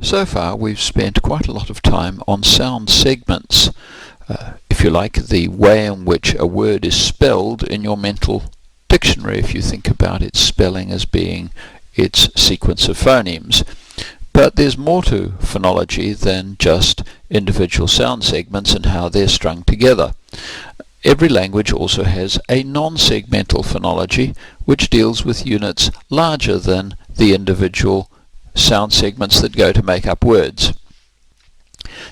So far we've spent quite a lot of time on sound segments, if you like, the way in which a word is spelled in your mental dictionary, if you think about its spelling as being its sequence of phonemes. But there's more to phonology than just individual sound segments and how they're strung together. Every language also has a non-segmental phonology, which deals with units larger than the individual sound segments that go to make up words.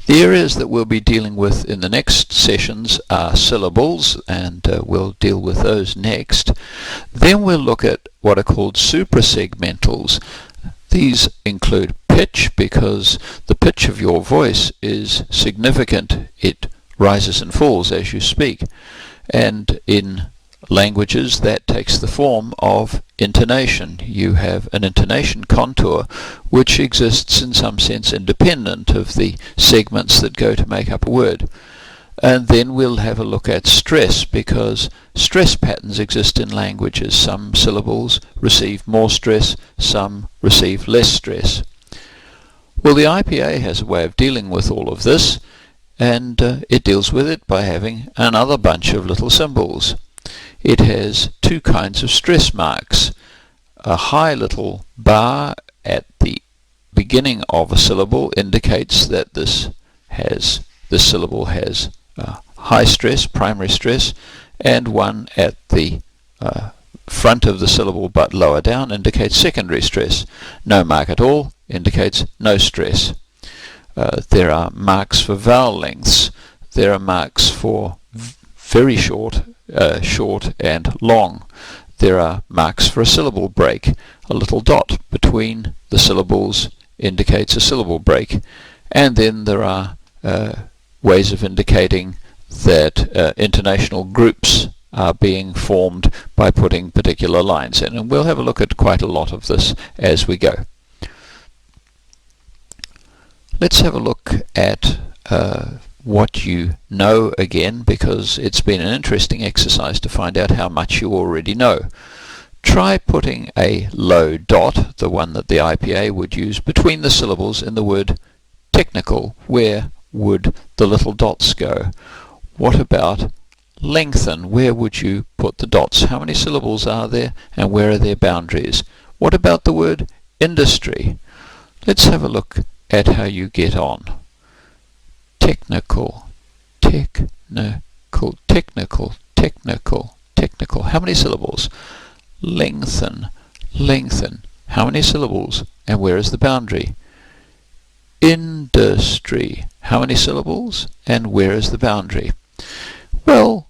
The areas that we'll be dealing with in the next sessions are syllables, and we'll deal with those next. Then we'll look at what are called suprasegmentals. These include pitch, because the pitch of your voice is significant. It rises and falls as you speak, and in languages that takes the form of intonation. You have an intonation contour which exists in some sense independent of the segments that go to make up a word. And then we'll have a look at stress, because stress patterns exist in languages. Some syllables receive more stress, some receive less stress. Well, the IPA has a way of dealing with all of this, and it deals with it by having another bunch of little symbols. It has two kinds of stress marks. A high little bar at the beginning of a syllable indicates that this syllable has high stress, primary stress, and one at the front of the syllable but lower down indicates secondary stress. No mark at all indicates no stress. There are marks for vowel lengths. There are marks for very short, short and long. There are marks for a syllable break. A little dot between the syllables indicates a syllable break. And then there are ways of indicating that intonational groups are being formed by putting particular lines in. And we'll have a look at quite a lot of this as we go. Let's have a look at what you know again, because it's been an interesting exercise to find out how much you already know. Try putting a low dot, the one that the IPA would use, between the syllables in the word technical. Where would the little dots go? What about lengthen? Where would you put the dots? How many syllables are there, and where are their boundaries? What about the word industry? Let's have a look at how you get on. Technical, technical, technical, technical, technical. How many syllables? Lengthen, lengthen. How many syllables, and where is the boundary? Industry. How many syllables, and where is the boundary? Well,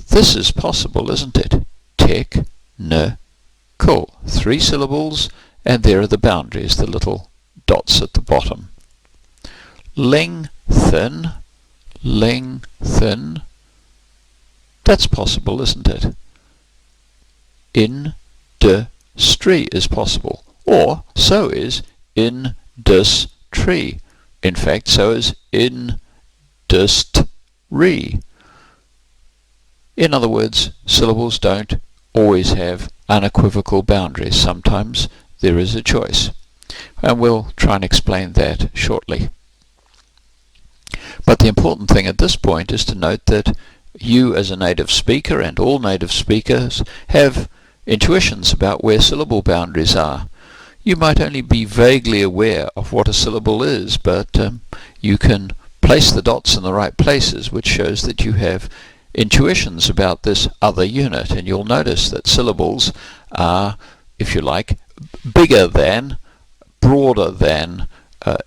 this is possible, isn't it? Technical. 3 syllables, and there are the boundaries, the little dots at the bottom. Lengthen, lengthen. That's possible, isn't it? Industry is possible, or so is industry. In fact, so is industry. In other words, syllables don't always have unequivocal boundaries. Sometimes there is a choice, and we'll try and explain that shortly. But the important thing at this point is to note that you as a native speaker, and all native speakers, have intuitions about where syllable boundaries are. You might only be vaguely aware of what a syllable is, but you can place the dots in the right places, which shows that you have intuitions about this other unit. And you'll notice that syllables are, if you like, bigger than, broader than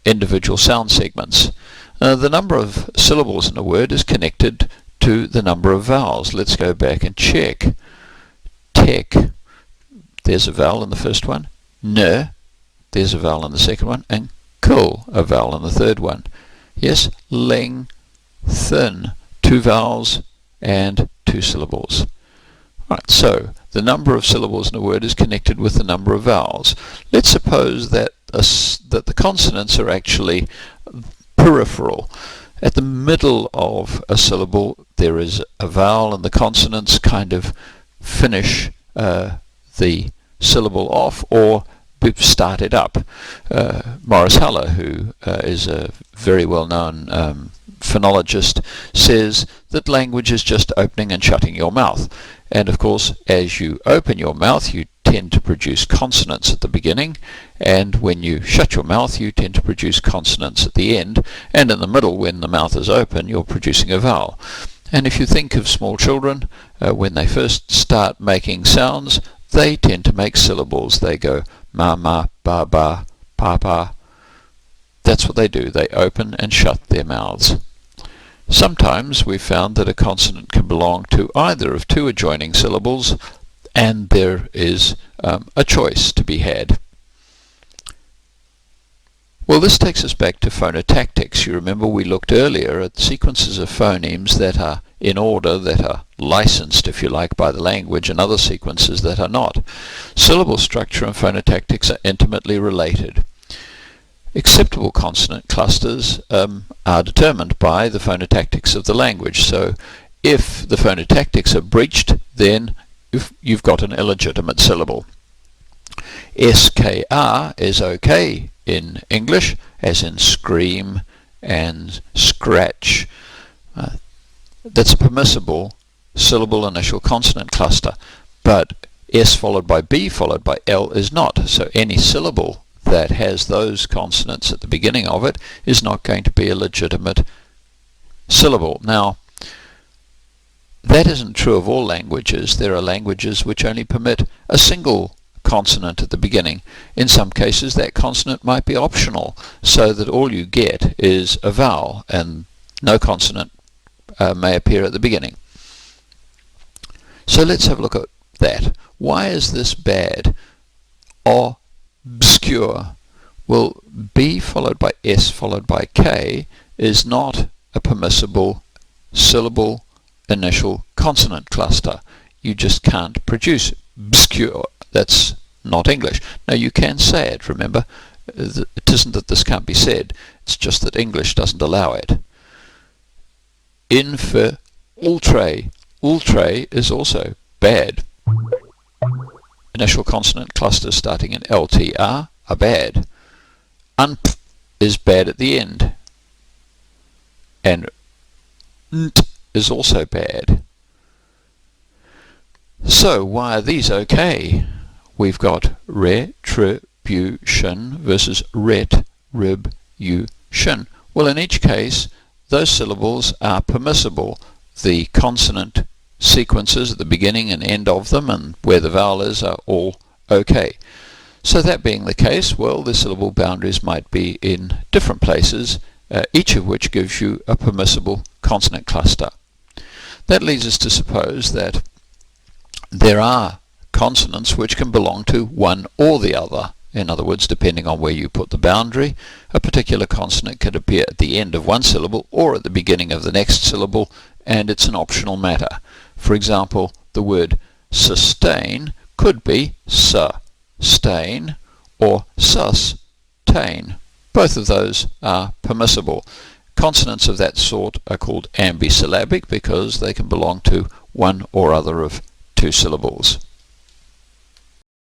individual sound segments. The number of syllables in a word is connected to the number of vowels. Let's go back and check. Tech, there's a vowel in the first one. N, there's a vowel in the second one. And kul, a vowel in the third one. Yes, lengthen, 2 vowels and 2 syllables. Right, so the number of syllables in a word is connected with the number of vowels. Let's suppose that the consonants are actually peripheral. At the middle of a syllable there is a vowel, and the consonants kind of finish the syllable off, or start it up. Morris Haller, who is a very well-known phonologist, says that language is just opening and shutting your mouth. And of course, as you open your mouth, you tend to produce consonants at the beginning, and when you shut your mouth, you tend to produce consonants at the end, and in the middle, when the mouth is open, you're producing a vowel. And if you think of small children, when they first start making sounds, they tend to make syllables. They go ma, ma, ba, ba, pa, pa. That's what they do. They open and shut their mouths. Sometimes we've found that a consonant can belong to either of two adjoining syllables, and there is a choice to be had. Well, this takes us back to phonotactics. You remember we looked earlier at sequences of phonemes that are in order, that are licensed, if you like, by the language, and other sequences that are not. Syllable structure and phonotactics are intimately related. Acceptable consonant clusters are determined by the phonotactics of the language. So if the phonotactics are breached, then you've got an illegitimate syllable. SKR is okay in English, as in scream and scratch. That's a permissible syllable initial consonant cluster, but S followed by B followed by L is not. So any syllable that has those consonants at the beginning of it is not going to be a legitimate syllable. Now, that isn't true of all languages. There are languages which only permit a single consonant at the beginning. In some cases that consonant might be optional, so that all you get is a vowel and no consonant may appear at the beginning. So let's have a look at that. Why is this bad? Obscure. Well, B followed by S followed by K is not a permissible syllable initial consonant cluster. You just can't produce obscure. That's not English. Now you can say it, remember. It isn't that this can't be said, it's just that English doesn't allow it. Infiltrate. Ultre is also bad. Initial consonant clusters starting in LTR are bad. Unp is bad at the end. And nt is also bad. So why are these okay? We've got retribution versus retribution. Well, in each case, those syllables are permissible. The consonant sequences at the beginning and end of them, and where the vowel is, are all okay. So that being the case, well, the syllable boundaries might be in different places, each of which gives you a permissible consonant cluster. That leads us to suppose that there are consonants which can belong to one or the other. In other words, depending on where you put the boundary, a particular consonant could appear at the end of one syllable or at the beginning of the next syllable, and it's an optional matter. For example, the word sustain could be sustain or sustain. Both of those are permissible. Consonants of that sort are called ambisyllabic because they can belong to one or other of two syllables.